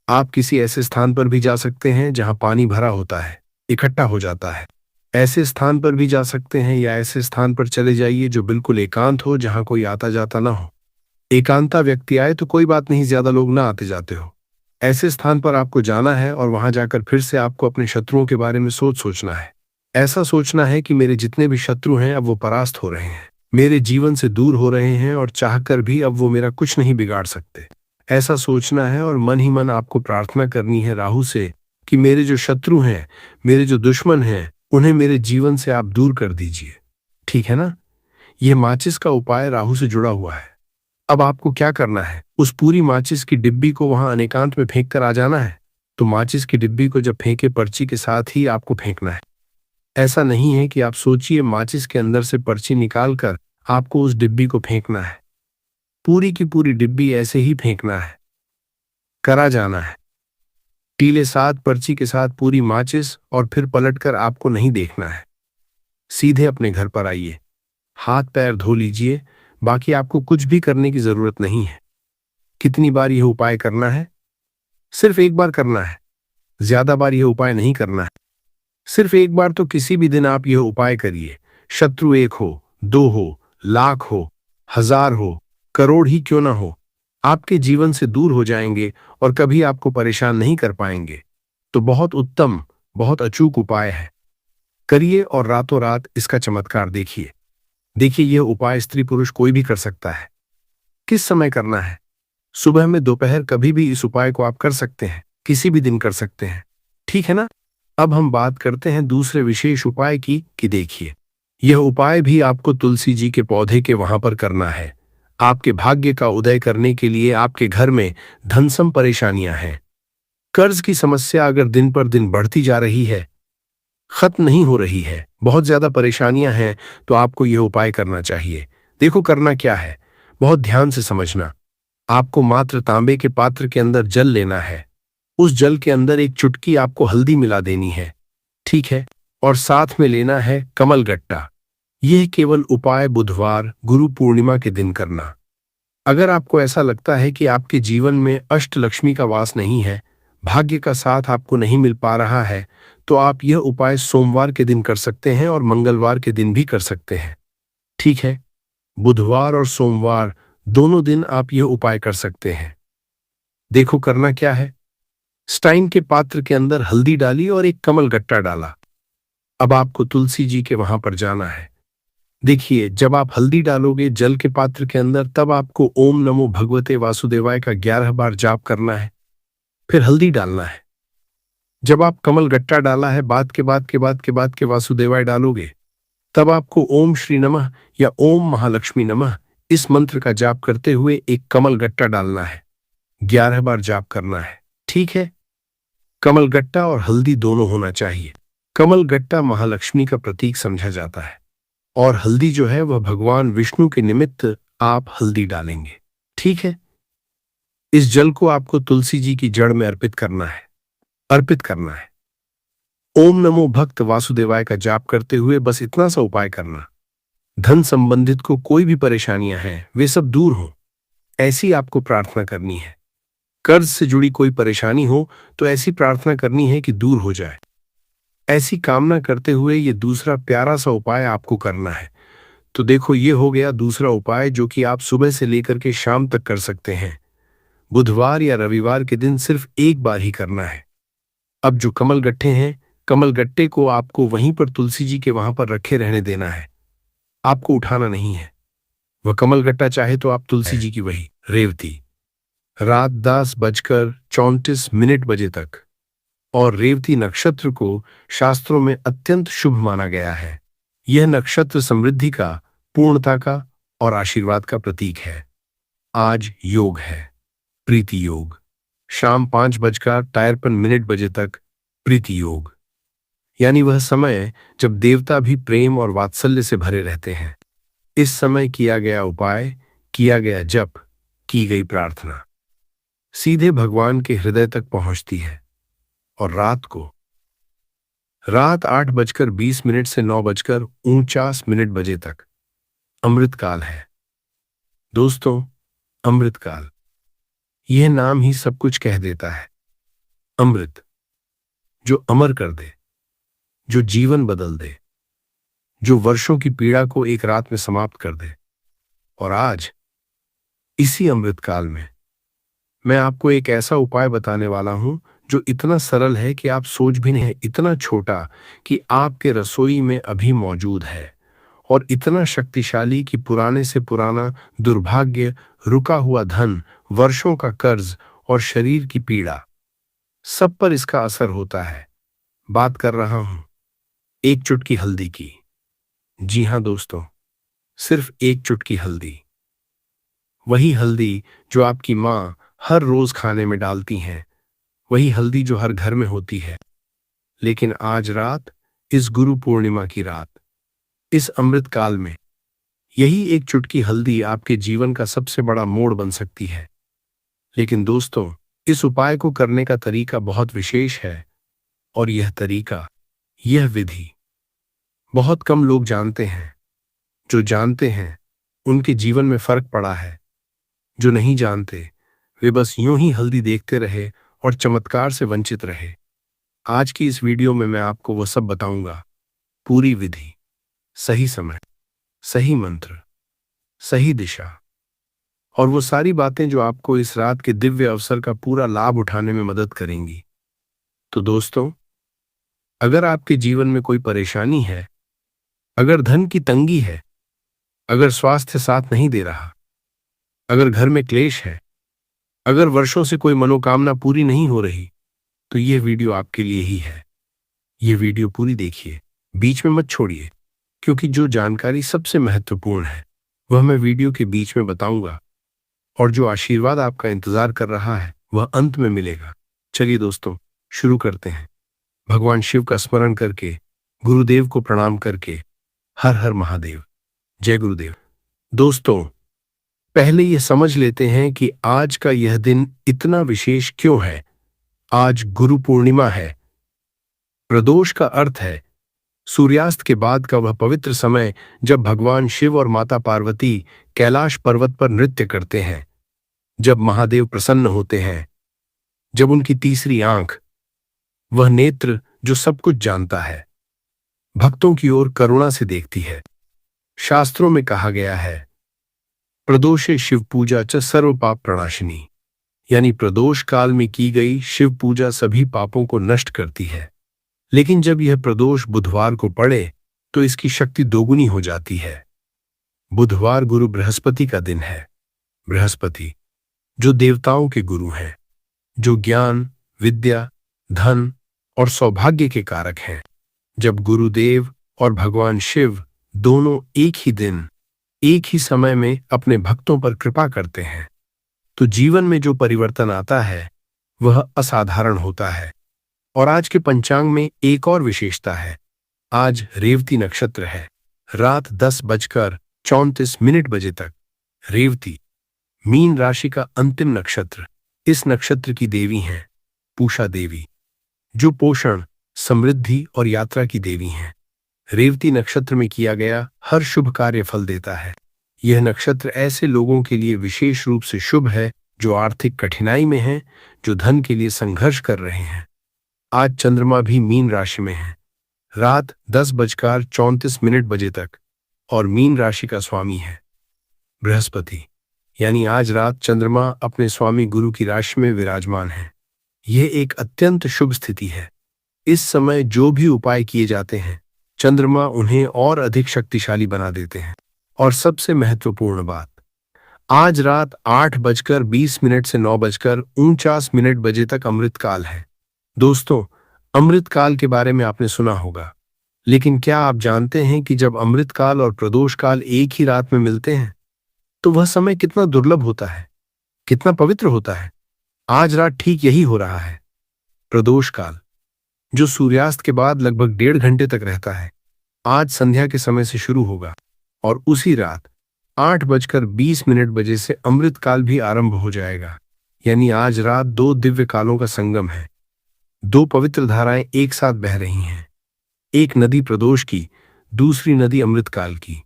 आप किसी ऐसे स्थान पर भी जा सकते हैं जहां पानी भरा होता है, इकट्ठा हो जाता है, ऐसे स्थान पर भी जा सकते हैं, या ऐसे स्थान पर चले जाइए जो बिल्कुल एकांत हो, जहां कोई आता जाता ना हो। एकांता व्यक्ति आए तो कोई बात नहीं, ज्यादा लोग ना आते जाते हो। ऐसे स्थान पर आपको जाना है और वहां जाकर फिर से आपको अपने शत्रुओं के बारे में सोचना है। ऐसा सोचना है कि मेरे जितने भी शत्रु हैं अब वो परास्त हो रहे हैं, मेरे जीवन से दूर हो रहे हैं, और चाहकर भी अब वो मेरा कुछ नहीं बिगाड़ सकते। ऐसा सोचना है, और मन ही मन आपको प्रार्थना करनी है राहु से कि मेरे जो शत्रु हैं, मेरे जो दुश्मन हैं, उन्हें मेरे जीवन से आप दूर कर दीजिए, ठीक है ना। यह माचिस का उपाय राहु से जुड़ा हुआ है। अब आपको क्या करना है, उस पूरी माचिस की डिब्बी को वहां अनेकांत में फेंक कर आ जाना है। तो माचिस की डिब्बी को जब फेंके, पर्ची के साथ ही आपको फेंकना है। ऐसा नहीं है कि आप सोचिए माचिस के अंदर से पर्ची निकालकर आपको उस डिब्बी को फेंकना है। पूरी की पूरी डिब्बी ऐसे ही फेंकना है, करा जाना है। टीले साथ पर्ची के साथ पूरी माचिस, और फिर पलटकर आपको नहीं देखना है। सीधे अपने घर पर आइए, हाथ पैर धो लीजिए, बाकी आपको कुछ भी करने की जरूरत नहीं है। कितनी बार यह उपाय करना है? सिर्फ एक बार करना है। ज्यादा बार यह उपाय नहीं करना है। सिर्फ एक बार तो किसी भी दिन आप यह उपाय करिए। शत्रु 1 हो, 2 हो, लाख हो, 1000 हो, करोड़ ही क्यों ना हो, आपके जीवन से दूर हो जाएंगे और कभी आपको परेशान नहीं कर पाएंगे। तो बहुत उत्तम, बहुत अचूक उपाय है। करिए और रातों रात इसका चमत्कार देखिए। देखिए, यह उपाय स्त्री पुरुष कोई भी कर सकता है। किस समय करना है? सुबह में, दोपहर, कभी भी इस उपाय को आप कर सकते हैं। किसी भी दिन कर सकते हैं। ठीक है ना? अब हम बात करते हैं दूसरे विशेष उपाय की कि देखिए, यह उपाय भी आपको तुलसी जी के पौधे के वहां पर करना है। आपके भाग्य का उदय करने के लिए आपके घर में धनसम परेशानियां हैं। कर्ज की समस्या अगर दिन पर दिन बढ़ती जा रही है, खत्म नहीं हो रही है, बहुत ज्यादा परेशानियां हैं, तो आपको यह उपाय करना चाहिए। देखो करना क्या है, बहुत ध्यान से समझना। आपको मात्र तांबे के पात्र के अंदर जल लेना है। उस जल के अंदर एक चुटकी आपको हल्दी मिला देनी है। ठीक है? और साथ में लेना है कमल गट्टा। यह केवल उपाय बुधवार, गुरु पूर्णिमा के दिन करना। अगर आपको ऐसा लगता है कि आपके जीवन में अष्टलक्ष्मी का वास नहीं है, भाग्य का साथ आपको नहीं मिल पा रहा है, तो आप यह उपाय सोमवार के दिन कर सकते हैं और मंगलवार के दिन भी कर सकते हैं। ठीक है? बुधवार और सोमवार दोनों दिन आप यह उपाय कर सकते हैं। देखो करना क्या है। स्टाइन के पात्र के अंदर हल्दी डाली और एक कमल गट्टा डाला। अब आपको तुलसी जी के वहां पर जाना है। देखिए, जब आप हल्दी डालोगे जल के पात्र के अंदर, तब आपको ओम नमो भगवते वासुदेवाय का 11 बार जाप करना है। फिर हल्दी डालना है। जब आप कमल गट्टा डाला है, बाद के वासुदेवाय डालोगे, तब आपको ओम श्री नमः या ओम महालक्ष्मी नमः इस मंत्र का जाप करते हुए एक कमल गट्टा डालना है। 11 बार जाप करना है। ठीक है? कमल गट्टा और हल्दी दोनों होना चाहिए। कमल गट्टा महालक्ष्मी का प्रतीक समझा जाता है और हल्दी जो है वह भगवान विष्णु के निमित्त आप हल्दी डालेंगे। ठीक है? इस जल को आपको तुलसी जी की जड़ में अर्पित करना है। अर्पित करना है। ओम नमो भक्त वासुदेवाय का जाप करते हुए बस इतना सा उपाय करना। धन संबंधित को कोई भी परेशानियां हैं, वे सब दूर हों, ऐसी आपको प्रार्थना करनी है। कर्ज से जुड़ी कोई परेशानी हो तो ऐसी प्रार्थना करनी है कि दूर हो जाए। ऐसी कामना करते हुए ये दूसरा प्यारा सा उपाय आपको करना है। तो देखो, ये हो गया दूसरा उपाय जो कि आप सुबह से लेकर के शाम तक कर सकते हैं। बुधवार या रविवार के दिन सिर्फ एक बार ही करना है। अब जो कमल गट्टे हैं, कमल गट्टे को आपको वहीं पर तुलसी जी के वहां पर रखे रहने देना है। आपको उठाना नहीं है। वह कमल गट्टा चाहे तो आप तुलसी जी की वही रेवती, रात 10:34 बजे तक, और रेवती नक्षत्र को शास्त्रों में अत्यंत शुभ माना गया है। यह नक्षत्र समृद्धि का, पूर्णता का और आशीर्वाद का प्रतीक है। आज योग है, प्रीति योग। शाम 5:53 तक प्रीति योग, यानी वह समय जब देवता भी प्रेम और वात्सल्य से भरे रहते हैं। इस समय किया गया उपाय, किया गया जप, की गई प्रार्थना सीधे भगवान के हृदय तक पहुंचती है। और रात 8:20 से 9:49 बजे तक अमृत काल है। दोस्तों, अमृत काल, यह नाम ही सब कुछ कह देता है। अमृत, जो अमर कर दे, जो जीवन बदल दे, जो वर्षों की पीड़ा को एक रात में समाप्त कर दे। और आज इसी अमृत काल में मैं आपको एक ऐसा उपाय बताने वाला हूं जो इतना सरल है कि आप सोच भी नहीं, इतना छोटा कि आपके रसोई में अभी मौजूद है, और इतना शक्तिशाली कि पुराने से पुराना दुर्भाग्य, रुका हुआ धन, वर्षों का कर्ज और शरीर की पीड़ा, सब पर इसका असर होता है। बात कर रहा हूं एक चुटकी हल्दी की। जी हां दोस्तों, सिर्फ एक चुटकी हल्दी। वही हल्दी जो आपकी मां हर रोज खाने में डालती हैं, वही हल्दी जो हर घर में होती है। लेकिन आज रात, इस गुरु पूर्णिमा की रात, इस अमृत काल में, यही एक चुटकी हल्दी आपके जीवन का सबसे बड़ा मोड़ बन सकती है। लेकिन दोस्तों, इस उपाय को करने का तरीका बहुत विशेष है, और यह तरीका, यह विधि बहुत कम लोग जानते हैं। जो जानते हैं उनके जीवन में फर्क पड़ा है। जो नहीं जानते वे बस यूं ही हल्दी देखते रहे और चमत्कार से वंचित रहे। आज की इस वीडियो में मैं आपको वो सब बताऊंगा, पूरी विधि, सही समय, सही मंत्र, सही दिशा और वो सारी बातें जो आपको इस रात के दिव्य अवसर का पूरा लाभ उठाने में मदद करेंगी। तो दोस्तों, अगर आपके जीवन में कोई परेशानी है, अगर धन की तंगी है, अगर स्वास्थ्य साथ नहीं दे रहा, अगर घर में क्लेश है, अगर वर्षों से कोई मनोकामना पूरी नहीं हो रही, तो यह वीडियो आपके लिए ही है। यह वीडियो पूरी देखिए, बीच में मत छोड़िए, क्योंकि जो जानकारी सबसे महत्वपूर्ण है वह मैं वीडियो के बीच में बताऊंगा और जो आशीर्वाद आपका इंतजार कर रहा है वह अंत में मिलेगा। चलिए दोस्तों, शुरू करते हैं। भगवान शिव का स्मरण करके, गुरुदेव को प्रणाम करके, हर हर महादेव, जय गुरुदेव। दोस्तों, पहले यह समझ लेते हैं कि आज का यह दिन इतना विशेष क्यों है। आज गुरु पूर्णिमा है। प्रदोष का अर्थ है सूर्यास्त के बाद का वह पवित्र समय जब भगवान शिव और माता पार्वती कैलाश पर्वत पर नृत्य करते हैं, जब महादेव प्रसन्न होते हैं, जब उनकी तीसरी आंख, वह नेत्र जो सब कुछ जानता है, भक्तों की ओर करुणा से देखती है। शास्त्रों में कहा गया है, प्रदोषे शिव पूजा च सर्व पाप प्रणाशिनी, यानी प्रदोष काल में की गई शिव पूजा सभी पापों को नष्ट करती है। लेकिन जब यह प्रदोष बुधवार को पड़े तो इसकी शक्ति दोगुनी हो जाती है। बुधवार गुरु बृहस्पति का दिन है। बृहस्पति जो देवताओं के गुरु हैं, जो ज्ञान, विद्या, धन और सौभाग्य के कारक हैं। जब गुरुदेव और भगवान शिव दोनों एक ही दिन, एक ही समय में अपने भक्तों पर कृपा करते हैं, तो जीवन में जो परिवर्तन आता है वह असाधारण होता है। और आज के पंचांग में एक और विशेषता है। आज रेवती नक्षत्र है। रात 10:34 बजे तक रेवती, मीन राशि का अंतिम नक्षत्र। इस नक्षत्र की देवी हैं पूषा देवी, जो पोषण, समृद्धि और यात्रा की देवी हैं। रेवती नक्षत्र में किया गया हर शुभ कार्य फल देता है। यह नक्षत्र ऐसे लोगों के लिए विशेष रूप से शुभ है जो आर्थिक कठिनाई में हैं, जो धन के लिए संघर्ष कर रहे हैं। आज चंद्रमा भी मीन राशि में है, रात 10:34 बजे तक, और मीन राशि का स्वामी है बृहस्पति, यानी आज रात चंद्रमा अपने स्वामी गुरु की राशि में विराजमान है। यह एक अत्यंत शुभ स्थिति है। इस समय जो भी उपाय किए जाते हैं, चंद्रमा उन्हें और अधिक शक्तिशाली बना देते हैं। और सबसे महत्वपूर्ण बात, आज रात 8:20 से 9:49 बजे तक अमृत काल है। दोस्तों, अमृत काल के बारे में आपने सुना होगा, लेकिन क्या आप जानते हैं कि जब अमृत काल और प्रदोष काल एक ही रात में मिलते हैं तो वह समय कितना दुर्लभ होता है, कितना पवित्र होता है। आज रात ठीक यही हो रहा है। प्रदोष काल, जो सूर्यास्त के बाद लगभग 1.5 घंटे तक रहता है, आज संध्या के समय से शुरू होगा और उसी रात 8:20 बजे से अमृत काल भी आरंभ हो जाएगा। यानी आज रात 2 दिव्य कालों का संगम है। 2 पवित्र धाराएं एक साथ बह रही हैं। एक नदी प्रदोष की, दूसरी नदी अमृत काल की।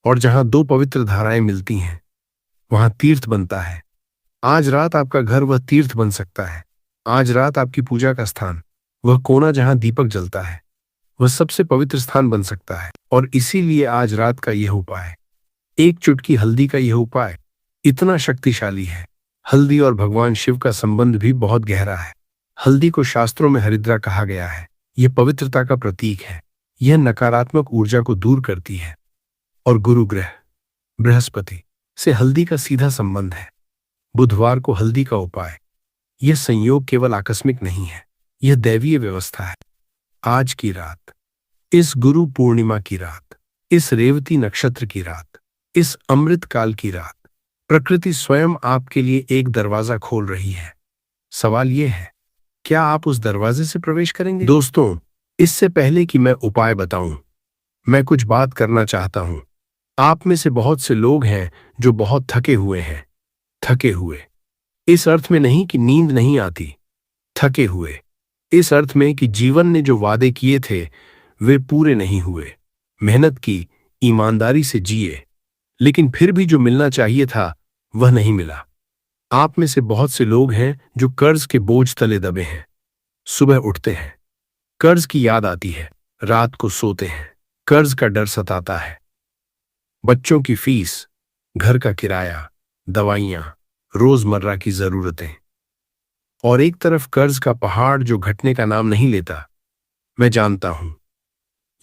और जहां 2 पवित्र धाराएं मिलती हैं वहां तीर्थ बनता है। आज रात आपका घर वह तीर्थ बन सकता है। आज रात आपकी पूजा का स्थान, वह कोना जहां दीपक जलता है, वह सबसे पवित्र स्थान बन सकता है। और इसीलिए आज रात का यह उपाय, एक चुटकी हल्दी का यह उपाय इतना शक्तिशाली है। हल्दी और भगवान शिव का संबंध भी बहुत गहरा है। हल्दी को शास्त्रों में हरिद्रा कहा गया है। यह पवित्रता का प्रतीक है। यह नकारात्मक ऊर्जा को दूर करती है। और गुरु ग्रह बृहस्पति से हल्दी का सीधा संबंध है। बुधवार को हल्दी का उपाय, यह संयोग केवल आकस्मिक नहीं है, यह दैवीय व्यवस्था है। आज की रात, इस गुरु पूर्णिमा की रात, इस रेवती नक्षत्र की रात, इस अमृत काल की रात, प्रकृति स्वयं आपके लिए एक दरवाजा खोल रही है। सवाल यह है, क्या आप उस दरवाजे से प्रवेश करेंगे? दोस्तों, इससे पहले कि मैं उपाय बताऊं, मैं कुछ बात करना चाहता हूं। आप में से बहुत से लोग हैं जो बहुत थके हुए हैं। थके हुए इस अर्थ में नहीं कि नींद नहीं आती, थके हुए इस अर्थ में कि जीवन ने जो वादे किए थे वे पूरे नहीं हुए। मेहनत की, ईमानदारी से जिए, लेकिन फिर भी जो मिलना चाहिए था वह नहीं मिला। आप में से बहुत से लोग हैं जो कर्ज के बोझ तले दबे हैं। सुबह उठते हैं, कर्ज की याद आती है। रात को सोते हैं, कर्ज का डर सताता है। बच्चों की फीस, घर का किराया, दवाइयां, रोजमर्रा की जरूरतें, और एक तरफ कर्ज का पहाड़ जो घटने का नाम नहीं लेता। मैं जानता हूं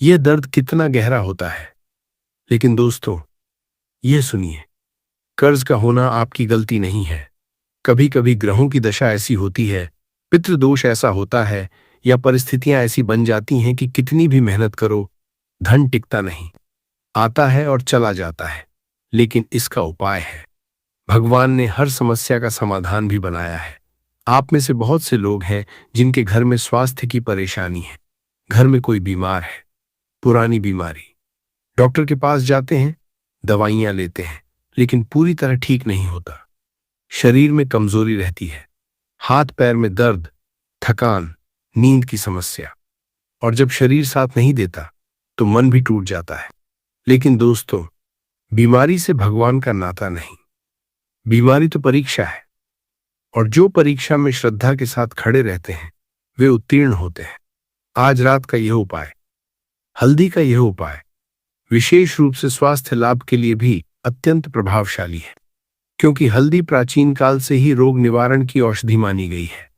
यह दर्द कितना गहरा होता है, लेकिन दोस्तों, यह सुनिए, कर्ज का होना आपकी गलती नहीं है। कभी कभी ग्रहों की दशा ऐसी होती है, पितृदोष ऐसा होता है, या परिस्थितियां ऐसी बन जाती हैं कि कितनी भी मेहनत करो, धन टिकता नहीं। आता है और चला जाता है, लेकिन इसका उपाय है। भगवान ने हर समस्या का समाधान भी बनाया है। आप में से बहुत से लोग हैं जिनके घर में स्वास्थ्य की परेशानी है। घर में कोई बीमार है, पुरानी बीमारी। डॉक्टर के पास जाते हैं, दवाइयां लेते हैं, लेकिन पूरी तरह ठीक नहीं होता। शरीर में कमजोरी रहती है, हाथ पैर में दर्द, थकान, नींद की समस्या, और जब शरीर साथ नहीं देता तो मन भी टूट जाता है। लेकिन दोस्तों, बीमारी से भगवान का नाता नहीं। बीमारी तो परीक्षा है, और जो परीक्षा में श्रद्धा के साथ खड़े रहते हैं वे उत्तीर्ण होते हैं। आज रात का यह उपाय, हल्दी का यह उपाय, विशेष रूप से स्वास्थ्य लाभ के लिए भी अत्यंत प्रभावशाली है, क्योंकि हल्दी प्राचीन काल से ही रोग निवारण की औषधि मानी गई है।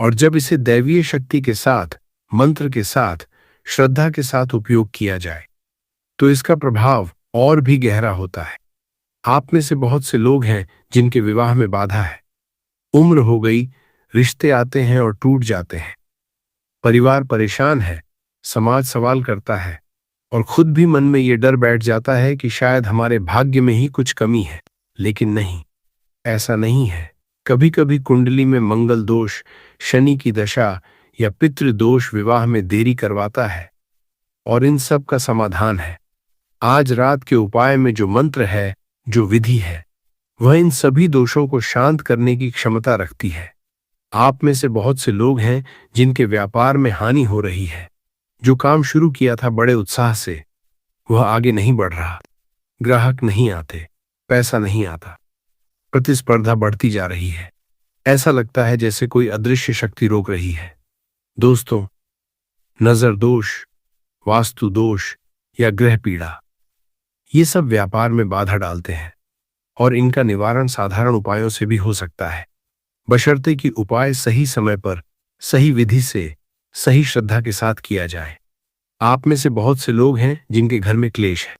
और जब इसे दैवीय शक्ति के साथ, मंत्र के साथ, श्रद्धा के साथ उपयोग किया जाए तो इसका प्रभाव और भी गहरा होता है। आप में से बहुत से लोग हैं जिनके विवाह में बाधा है। उम्र हो गई, रिश्ते आते हैं और टूट जाते हैं। परिवार परेशान है, समाज सवाल करता है, और खुद भी मन में ये डर बैठ जाता है कि शायद हमारे भाग्य में ही कुछ कमी है। लेकिन नहीं, ऐसा नहीं है। कभी कभी कुंडली में मंगल दोष, शनि की दशा या पितृ दोष विवाह में देरी करवाता है, और इन सब का समाधान है। आज रात के उपाय में जो मंत्र है, जो विधि है, वह इन सभी दोषों को शांत करने की क्षमता रखती है। आप में से बहुत से लोग हैं जिनके व्यापार में हानि हो रही है। जो काम शुरू किया था बड़े उत्साह से, वह आगे नहीं बढ़ रहा। ग्राहक नहीं आते, पैसा नहीं आता, प्रतिस्पर्धा बढ़ती जा रही है। ऐसा लगता है जैसे कोई अदृश्य शक्ति रोक रही है। दोस्तों, नजर दोष, वास्तु दोष या ग्रह पीड़ा, ये सब व्यापार में बाधा डालते हैं, और इनका निवारण साधारण उपायों से भी हो सकता है, बशर्ते कि उपाय सही समय पर, सही विधि से, सही श्रद्धा के साथ किया जाए। आप में से बहुत से लोग हैं जिनके घर में क्लेश है।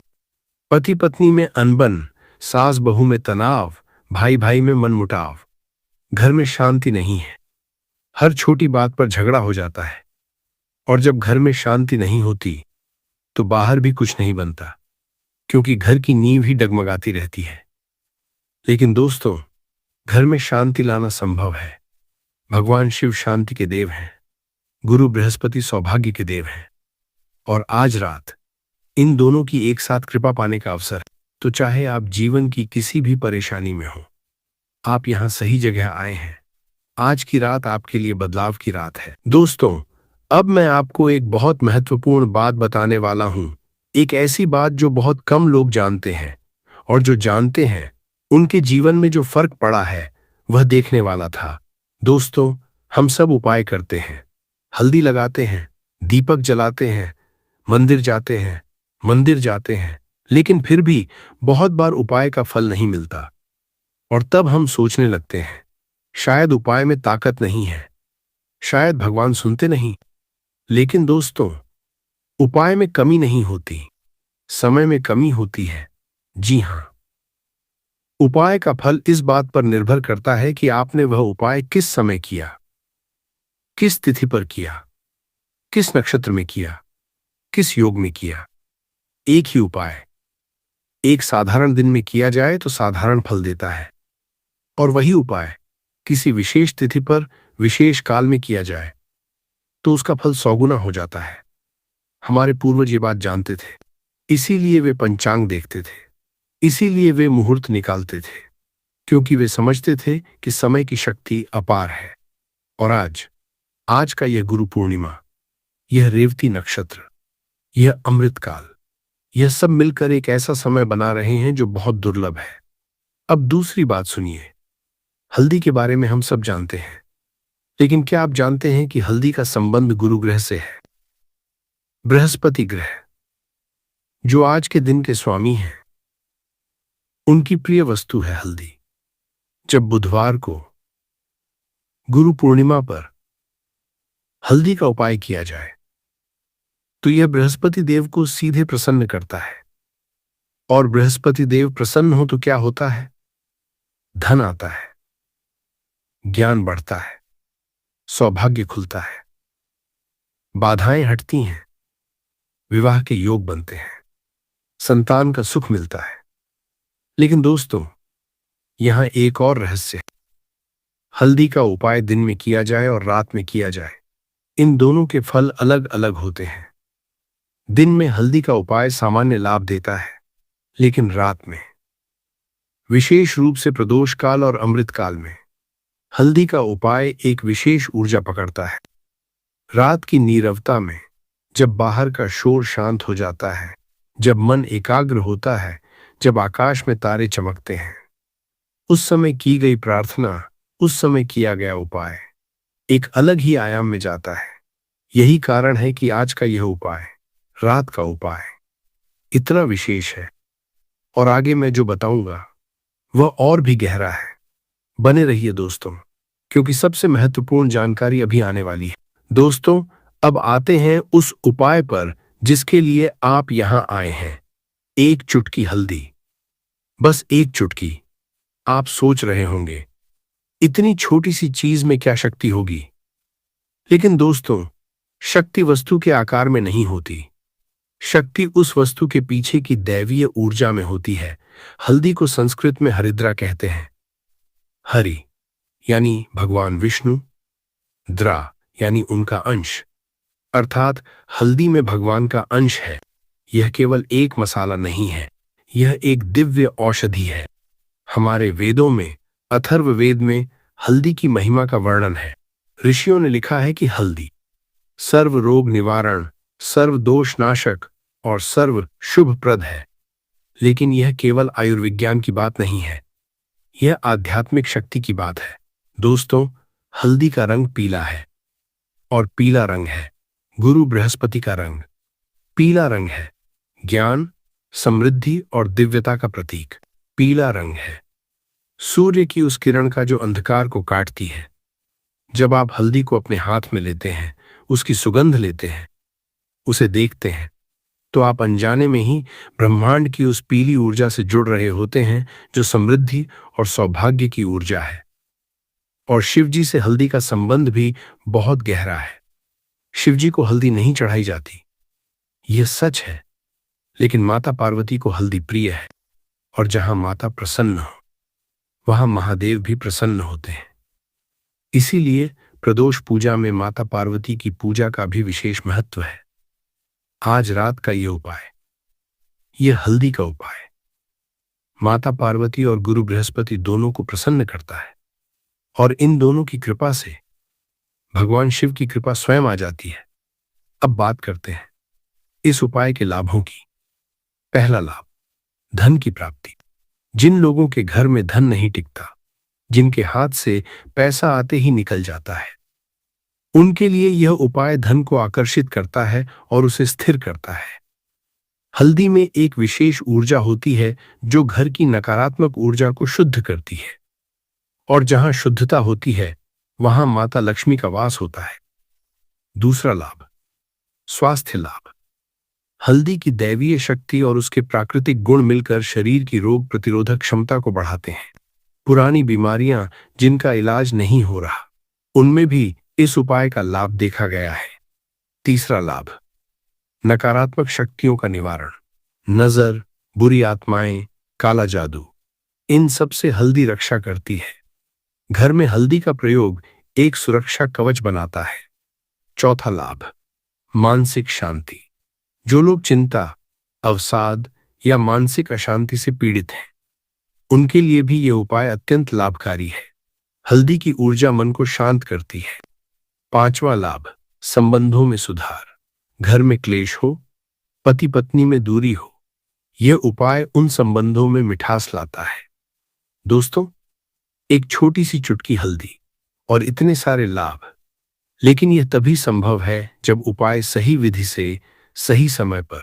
पति पत्नी में अनबन, सास बहू में तनाव, भाई भाई में मनमुटाव। घर में शांति नहीं है, हर छोटी बात पर झगड़ा हो जाता है। और जब घर में शांति नहीं होती तो बाहर भी कुछ नहीं बनता, क्योंकि घर की नींव ही डगमगाती रहती है। लेकिन दोस्तों, घर में शांति लाना संभव है। भगवान शिव शांति के देव हैं, गुरु बृहस्पति सौभाग्य के देव हैं, और आज रात इन दोनों की एक साथ कृपा पाने का अवसर है। तो चाहे आप जीवन की किसी भी परेशानी में हो, आप यहां सही जगह आए हैं। आज की रात आपके लिए बदलाव की रात है। दोस्तों, अब मैं आपको एक बहुत महत्वपूर्ण बात बताने वाला हूं। एक ऐसी बात जो बहुत कम लोग जानते हैं, और जो जानते हैं उनके जीवन में जो फर्क पड़ा है वह देखने वाला था। दोस्तों, हम सब उपाय करते हैं, हल्दी लगाते हैं, दीपक जलाते हैं, मंदिर जाते हैं, लेकिन फिर भी बहुत बार उपाय का फल नहीं मिलता। और तब हम सोचने लगते हैं, शायद उपाय में ताकत नहीं है, शायद भगवान सुनते नहीं। लेकिन दोस्तों, उपाय में कमी नहीं होती, समय में कमी होती है। जी हां, उपाय का फल इस बात पर निर्भर करता है कि आपने वह उपाय किस समय किया, किस तिथि पर किया, किस नक्षत्र में किया, किस योग में किया। एक ही उपाय एक साधारण दिन में किया जाए तो साधारण फल देता है, और वही उपाय किसी विशेष तिथि पर, विशेष काल में किया जाए तो उसका फल 100 गुना हो जाता है। हमारे पूर्वज ये बात जानते थे, इसीलिए वे पंचांग देखते थे, इसीलिए वे मुहूर्त निकालते थे, क्योंकि वे समझते थे कि समय की शक्ति अपार है। और आज का यह गुरु पूर्णिमा, यह रेवती नक्षत्र, यह अमृत काल, यह सब मिलकर एक ऐसा समय बना रहे हैं जो बहुत दुर्लभ है। अब दूसरी बात सुनिए। हल्दी के बारे में हम सब जानते हैं, लेकिन क्या आप जानते हैं कि हल्दी का संबंध गुरु ग्रह से है? बृहस्पति ग्रह, जो आज के दिन के स्वामी हैं, उनकी प्रिय वस्तु है हल्दी। जब बुधवार को गुरु पूर्णिमा पर हल्दी का उपाय किया जाए तो यह बृहस्पति देव को सीधे प्रसन्न करता है। और बृहस्पति देव प्रसन्न हो तो क्या होता है? धन आता है, ज्ञान बढ़ता है, सौभाग्य खुलता है, बाधाएं हटती हैं, विवाह के योग बनते हैं, संतान का सुख मिलता है। लेकिन दोस्तों, यहां एक और रहस्य है। हल्दी का उपाय दिन में किया जाए और रात में किया जाए, इन दोनों के फल अलग अलग होते हैं। दिन में हल्दी का उपाय सामान्य लाभ देता है, लेकिन रात में, विशेष रूप से प्रदोष काल और अमृत काल में, हल्दी का उपाय एक विशेष ऊर्जा पकड़ता है। रात की नीरवता में, जब बाहर का शोर शांत हो जाता है, जब मन एकाग्र होता है, जब आकाश में तारे चमकते हैं, उस समय की गई प्रार्थना, उस समय किया गया उपाय एक अलग ही आयाम में जाता है। यही कारण है कि आज का यह उपाय, रात का उपाय, इतना विशेष है। और आगे मैं जो बताऊंगा वह और भी गहरा है। बने रहिए दोस्तों, क्योंकि सबसे महत्वपूर्ण जानकारी अभी आने वाली है। दोस्तों, अब आते हैं उस उपाय पर जिसके लिए आप यहां आए हैं। एक चुटकी हल्दी, बस एक चुटकी। आप सोच रहे होंगे, इतनी छोटी सी चीज में क्या शक्ति होगी? लेकिन दोस्तों, शक्ति वस्तु के आकार में नहीं होती। शक्ति उस वस्तु के पीछे की दैवीय ऊर्जा में होती है। हल्दी को संस्कृत में हरिद्रा कहते हैं। हरि यानी भगवान विष्णु, द्रा यानी उनका अंश, अर्थात हल्दी में भगवान का अंश है। यह केवल एक मसाला नहीं है, यह एक दिव्य औषधि है। हमारे वेदों में, अथर्ववेद में, हल्दी की महिमा का वर्णन है। ऋषियों ने लिखा है कि हल्दी सर्व रोग निवारण, सर्व दोष नाशक और सर्व शुभप्रद है। लेकिन यह केवल आयुर्विज्ञान की बात नहीं है, यह आध्यात्मिक शक्ति की बात है। दोस्तों, हल्दी का रंग पीला है, और पीला रंग है गुरु बृहस्पति का रंग। पीला रंग है ज्ञान, समृद्धि और दिव्यता का प्रतीक। पीला रंग है सूर्य की उस किरण का जो अंधकार को काटती है। जब आप हल्दी को अपने हाथ में लेते हैं, उसकी सुगंध लेते हैं, उसे देखते हैं, तो आप अनजाने में ही ब्रह्मांड की उस पीली ऊर्जा से जुड़ रहे होते हैं जो समृद्धि और सौभाग्य की ऊर्जा है। और शिवजी से हल्दी का संबंध भी बहुत गहरा है। शिवजी को हल्दी नहीं चढ़ाई जाती, यह सच है, लेकिन माता पार्वती को हल्दी प्रिय है। और जहां माता प्रसन्न हो, वहां महादेव भी प्रसन्न होते हैं। इसीलिए प्रदोष पूजा में माता पार्वती की पूजा का भी विशेष महत्व है। आज रात का यह उपाय, यह हल्दी का उपाय, माता पार्वती और गुरु बृहस्पति दोनों को प्रसन्न करता है। और इन दोनों की कृपा से भगवान शिव की कृपा स्वयं आ जाती है। अब बात करते हैं इस उपाय के लाभों की। पहला लाभ, धन की प्राप्ति। जिन लोगों के घर में धन नहीं टिकता, जिनके हाथ से पैसा आते ही निकल जाता है, उनके लिए यह उपाय धन को आकर्षित करता है और उसे स्थिर करता है। हल्दी में एक विशेष ऊर्जा होती है जो घर की नकारात्मक ऊर्जा को शुद्ध करती है। और जहां शुद्धता होती है, वहां माता लक्ष्मी का वास होता है। दूसरा लाभ, स्वास्थ्य लाभ। हल्दी की दैवीय शक्ति और उसके प्राकृतिक गुण मिलकर शरीर की रोग प्रतिरोधक क्षमता को बढ़ाते हैं। पुरानी बीमारियां जिनका इलाज नहीं हो रहा, उनमें भी इस उपाय का लाभ देखा गया है। तीसरा लाभ, नकारात्मक शक्तियों का निवारण। नजर, बुरी आत्माएं, काला जादू, इन सब से हल्दी रक्षा करती है। घर में हल्दी का प्रयोग एक सुरक्षा कवच बनाता है। चौथा लाभ, मानसिक शांति। जो लोग चिंता, अवसाद या मानसिक अशांति से पीड़ित हैं, उनके लिए भी यह उपाय अत्यंत लाभकारी है। हल्दी की ऊर्जा मन को शांत करती है। पांचवा लाभ, संबंधों में सुधार। घर में क्लेश हो, पति पत्नी में दूरी हो, यह उपाय उन संबंधों में मिठास लाता है। दोस्तों, एक छोटी सी चुटकी हल्दी और इतने सारे लाभ, लेकिन यह तभी संभव है जब उपाय सही विधि से, सही समय पर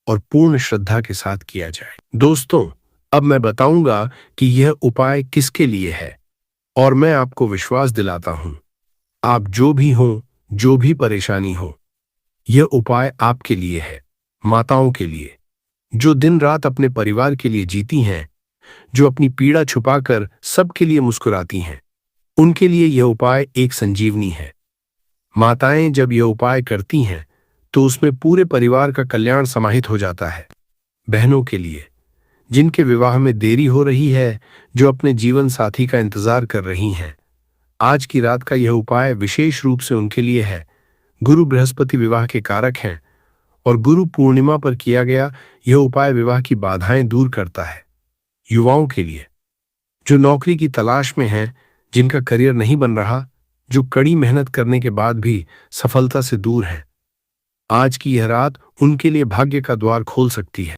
और पूर्ण श्रद्धा के साथ किया जाए। दोस्तों, अब मैं बताऊंगा कि यह उपाय किसके लिए है, और मैं आपको विश्वास दिलाता हूं, आप जो भी हो, जो भी परेशानी हो, यह उपाय आपके लिए है। माताओं के लिए, जो दिन रात अपने परिवार के लिए जीती हैं, जो अपनी पीड़ा छुपाकर सबके लिए मुस्कुराती हैं, उनके लिए यह उपाय एक संजीवनी है। माताएं जब यह उपाय करती हैं तो उसमें पूरे परिवार का कल्याण समाहित हो जाता है। बहनों के लिए, जिनके विवाह में देरी हो रही है, जो अपने जीवन साथी का इंतजार कर रही हैं, आज की रात का यह उपाय विशेष रूप से उनके लिए है। गुरु बृहस्पति विवाह के कारक हैं और गुरु पूर्णिमा पर किया गया यह उपाय विवाह की बाधाएं दूर करता है। युवाओं के लिए, जो नौकरी की तलाश में हैं, जिनका करियर नहीं बन रहा, जो कड़ी मेहनत करने के बाद भी सफलता से दूर हैं, आज की यह रात उनके लिए भाग्य का द्वार खोल सकती है।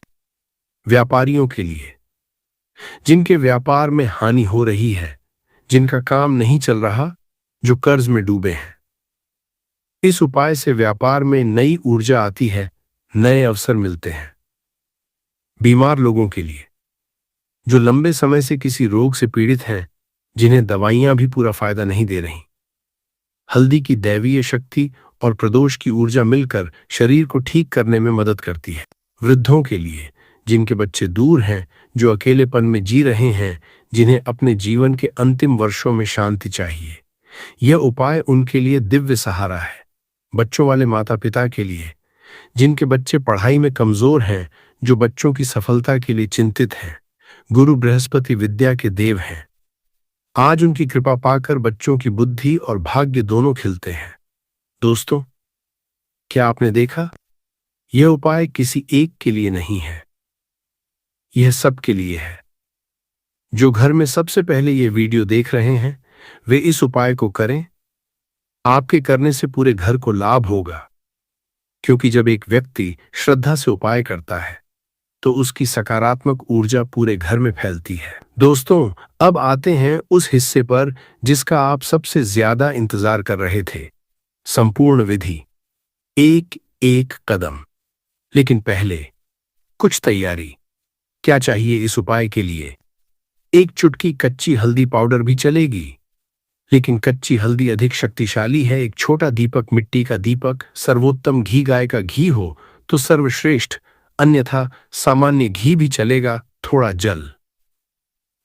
व्यापारियों के लिए, जिनके व्यापार में हानि हो रही है, जिनका काम नहीं चल रहा, जो कर्ज में डूबे हैं, इस उपाय से व्यापार में नई ऊर्जा आती है, नए अवसर मिलते हैं। बीमार लोगों के लिए, जो लंबे समय से किसी रोग से पीड़ित हैं, जिन्हें दवाइयां भी पूरा फायदा नहीं दे रही, हल्दी की दैवीय शक्ति और प्रदोष की ऊर्जा मिलकर शरीर को ठीक करने में मदद करती है। वृद्धों के लिए, जिनके बच्चे दूर हैं, जो अकेलेपन में जी रहे हैं, जिन्हें अपने जीवन के अंतिम वर्षों में शांति चाहिए, यह उपाय उनके लिए दिव्य सहारा है। बच्चों वाले माता पिता के लिए, जिनके बच्चे पढ़ाई में कमजोर हैं, जो बच्चों की सफलता के लिए चिंतित हैं, गुरु बृहस्पति विद्या के देव हैं। आज उनकी कृपा पाकर बच्चों की बुद्धि और भाग्य दोनों खिलते हैं। दोस्तों, क्या आपने देखा? यह उपाय किसी एक के लिए नहीं है, यह सबके लिए है। जो घर में सबसे पहले यह वीडियो देख रहे हैं, वे इस उपाय को करें। आपके करने से पूरे घर को लाभ होगा, क्योंकि जब एक व्यक्ति श्रद्धा से उपाय करता है तो उसकी सकारात्मक ऊर्जा पूरे घर में फैलती है। दोस्तों, अब आते हैं उस हिस्से पर जिसका आप सबसे ज्यादा इंतजार कर रहे थे, संपूर्ण विधि, एक एक कदम। लेकिन पहले कुछ तैयारी। क्या चाहिए इस उपाय के लिए? एक चुटकी कच्ची हल्दी पाउडर भी चलेगी, लेकिन कच्ची हल्दी अधिक शक्तिशाली है। एक छोटा दीपक, मिट्टी का दीपक, सर्वोत्तम घी, गाय का घी हो तो सर्वश्रेष्ठ, अन्यथा सामान्य घी भी चलेगा। थोड़ा जल,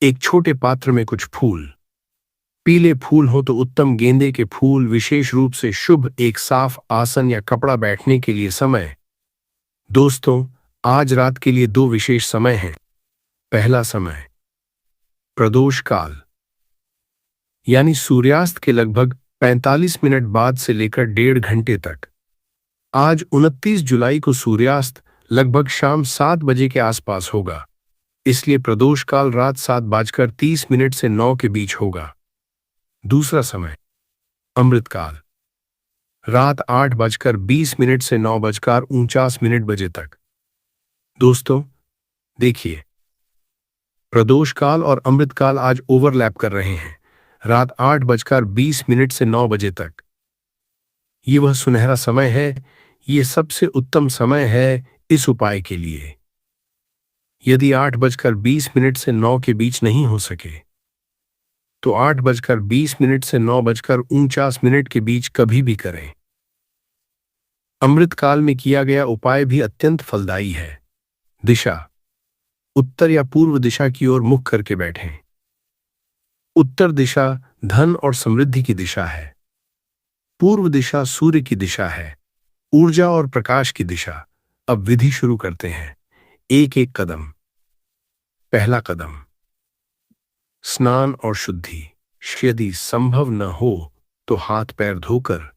एक छोटे पात्र में कुछ फूल, पीले फूल हो तो उत्तम, गेंदे के फूल विशेष रूप से शुभ, एक साफ आसन या कपड़ा, बैठने के लिए समय। दोस्तों, आज रात के लिए दो विशेष समय हैं। पहला समय, प्रदोष काल, यानी सूर्यास्त के लगभग 45 मिनट बाद से लेकर 1.5 घंटे तक। आज 29 जुलाई को सूर्यास्त लगभग शाम 7 बजे के आसपास होगा, इसलिए प्रदोष काल रात 7:30 से 9 के बीच होगा। दूसरा समय, अमृत काल, रात 8:20 से 9:49 बजे तक। दोस्तों, देखिए, प्रदोष काल और अमृत काल आज ओवरलैप कर रहे हैं, रात 8:20 से 9 बजे तक। ये वह सुनहरा समय है, ये सबसे उत्तम समय है इस उपाय के लिए। यदि 8:20 से 9 के बीच नहीं हो सके तो 8:20 से 9:49 के बीच कभी भी करें। अमृत काल में किया गया उपाय भी अत्यंत फलदायी है। दिशा, उत्तर या पूर्व दिशा की ओर मुख करके बैठें। उत्तर दिशा धन और समृद्धि की दिशा है। पूर्व दिशा सूर्य की दिशा है, ऊर्जा और प्रकाश की दिशा। अब विधि शुरू करते हैं, एक एक कदम। पहला कदम, स्नान और शुद्धि। यदि संभव न हो तो हाथ पैर धोकर